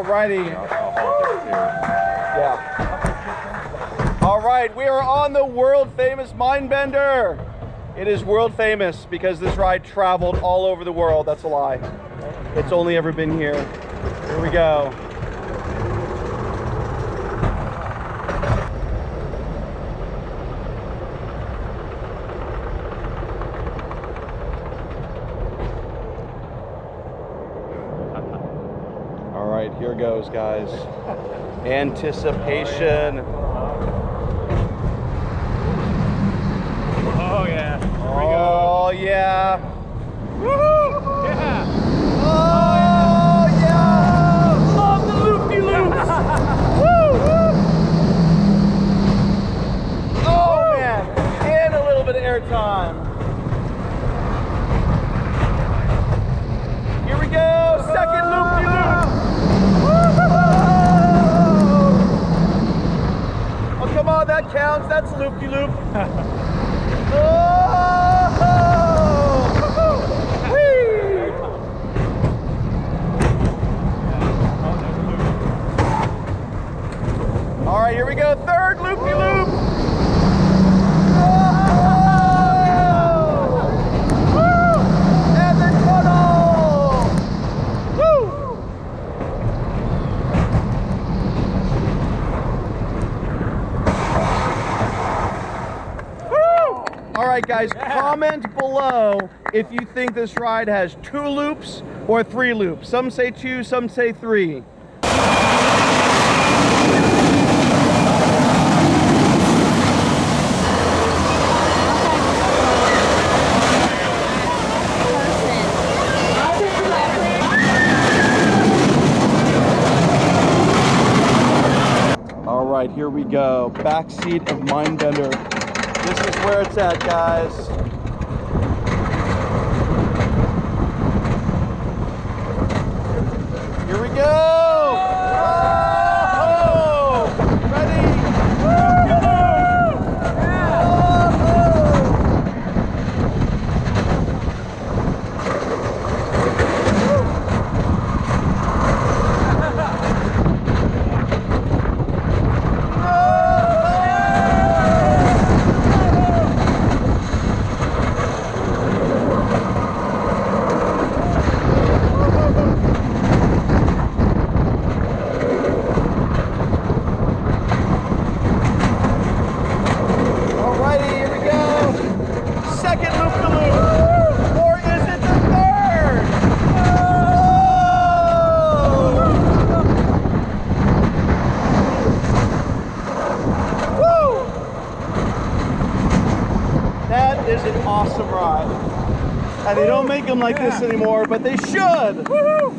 Alrighty. Yeah. All right, we are on the world famous Mindbender. It is world famous because this ride traveled all over the world. That's a lie. It's only ever been here. Here we go. All right, here goes, guys. Anticipation. Oh yeah. Here we go. Oh yeah. Woohoo! Yeah. Oh yeah. Love the loopy-loops. Woo! Oh man, and a little bit of airtime. Here we go, second loop-de-loop. Oh, come on, that counts. That's loop-de-loop. Oh! Whee! All right, here we go. Third loop-de-loop. Oh! Woo! And the tunnel. Woo! All right, guys, comment below if you think this ride has 2 loops or 3 loops. Some say 2, some say 3. All right, here we go. Backseat of Mindbender. This is where it's at, guys. Here we go! Oh! Ready? Is an awesome ride. And they don't make them like this anymore, but they should. Woohoo!